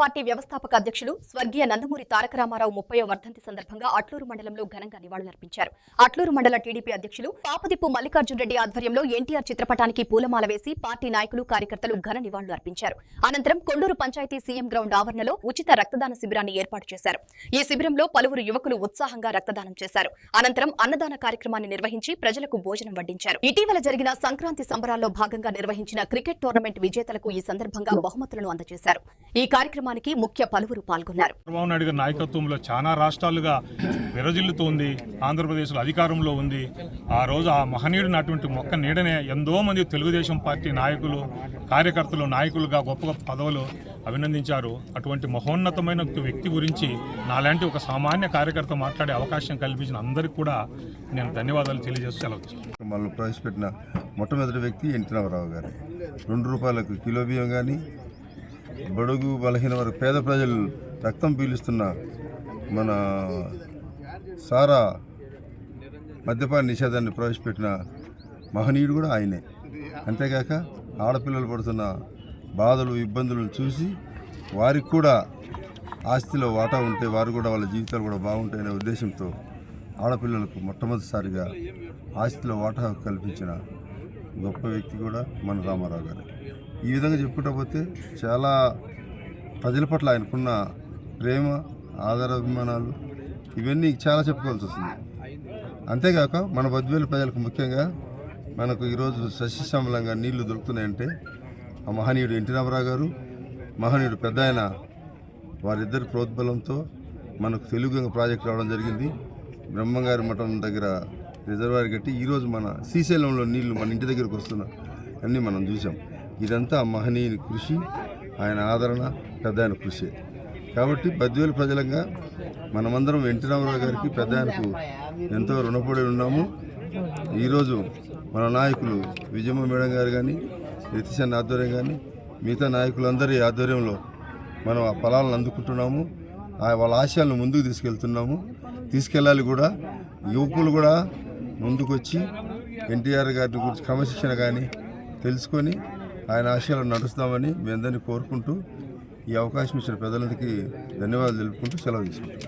Party వ్యవస్థాపక అధ్యక్షులు స్వర్గీయ నందమూరి తారక రామారావు 30వ వర్ధంతి సందర్భంగా అట్లూరు మండలంలో ఘనంగా నివాళులర్పించారు. అట్లూరు మండల టీడీపీ అధ్యక్షులు పాపదిప్పు మల్లికార్జున రెడ్డి ఆధ్వర్యంలో ఎన్టీఆర్ చిత్రపటానికి పూలమాల వేసి పార్టీ నాయకులు కార్యకర్తలు ఘన నివాళులు అర్పించారు. అనంతరం కొండూరు పంచాయతీ సీఎం గ్రౌండ్ ఆవరణలో ఉచిత రక్తదాన శిబిరాన్ని ఏర్పాటు చేశారు. ఈ శిబిరంలో పలువురు యువకులు ఉత్సాహంగా రక్తదానం చేశారు. అనంతరం అన్నదాన కార్యక్రమాన్ని నిర్వహించి ప్రజలకు భోజనం వడ్డించారు. ఇటీవల జరిగిన సంక్రాంతి సంబరాల్లో భాగంగా నిర్వహించిన క్రికెట్ టోర్నమెంట్ విజేతలకు ఈ సందర్భంగా బహుమతులను అందజేశారు. ఈ కార్యక్రమానికి ముఖ్య పలువురు పాల్గొన్నారు. చంద్రబాబు నాయుడు గారి నాయకత్వంలో చాలా రాష్ట్రాలుగా విరజిల్లుతోంది. ఆంధ్రప్రదేశ్లో అధికారంలో ఉంది. ఆ రోజు ఆ మహనీయుడు నాటువంటి మొక్క నీడనే ఎంతో మంది తెలుగుదేశం పార్టీ నాయకులు, కార్యకర్తలు, నాయకులుగా గొప్ప గొప్ప పదవులు అభినందించారు. అటువంటి మహోన్నతమైన వ్యక్తి గురించి నాలాంటి ఒక సామాన్య కార్యకర్త మాట్లాడే అవకాశం కల్పించిన అందరికీ కూడా నేను ధన్యవాదాలు తెలియజేస్తూ సెలవు. మళ్ళీ ప్రవేశపెట్టిన మొట్టమొదటి వ్యక్తి ఎన్టీ రామారావు గారు. ₹2 కిలో బియ్యం కానీ బడుగు బలహీన వరకు పేద ప్రజలు రక్తం పీలుస్తున్న మన సారా మద్యపాన నిషేధాన్ని ప్రవేశపెట్టిన మహనీయుడు కూడా ఆయనే. అంతేకాక ఆడపిల్లలు పడుతున్న బాధలు, ఇబ్బందులను చూసి వారికి కూడా ఆస్తిలో వాటా ఉంటే వారు కూడా వాళ్ళ జీవితాలు కూడా బాగుంటాయనే ఉద్దేశంతో ఆడపిల్లలకు మొట్టమొదటిసారిగా ఆస్తిలో వాటా కల్పించిన గొప్ప వ్యక్తి కూడా మన రామారావు గారు. ఈ విధంగా చెప్పుకుంటూ చాలా ప్రజల పట్ల ఆయనకున్న ప్రేమ, ఆదరాభిమానాలు ఇవన్నీ చాలా చెప్పుకోవాల్సి వస్తుంది. అంతేకాక మన బద్వేలు ప్రజలకు ముఖ్యంగా మనకు ఈరోజు సస్యశ్యామలంగా నీళ్లు దొరుకుతున్నాయంటే ఆ మహనీయుడు ఎన్టీ రామారావు గారు, మహనీయుడు పెద్ద ఆయన వారిద్దరి ప్రోద్బలంతో మనకు తెలుగు ప్రాజెక్ట్ రావడం జరిగింది. బ్రహ్మంగారి మఠం దగ్గర రిజర్వాయర్ కట్టి ఈరోజు మన శ్రీశైలంలో నీళ్లు మన ఇంటి దగ్గరకు వస్తున్నా అన్నీ మనం చూసాం. ఇదంతా మహనీయుని కృషి, ఆయన ఆదరణ, పెద్ద ఆయన కృషి. కాబట్టి బద్వేలు ప్రజలంగా మనమందరం ఎన్టీ రామారావు గారికి, పెద్ద ఆయనకు ఎంతో రుణపడి ఉన్నాము. ఈరోజు మన నాయకులు విజయమ్మ మేడం గారు కానీ, రితిశన్న ఆధ్వర్యం కానీ, మిగతా నాయకులందరి ఆధ్వర్యంలో మనం ఆ ఫలాలను అందుకుంటున్నాము. వాళ్ళ ఆశయాలను ముందుకు తీసుకెళ్ళాలి కూడా. యువకులు కూడా ముందుకొచ్చి ఎన్టీఆర్ గారి గురించి క్రమశిక్షణ కానీ తెలుసుకొని ఆయన ఆశయాలను నడుస్తామని మీ అందరినీ కోరుకుంటూ ఈ అవకాశం ఇచ్చిన ప్రజలందరికీ ధన్యవాదాలు తెలుపుకుంటూ సెలవు తీసుకుంటాం.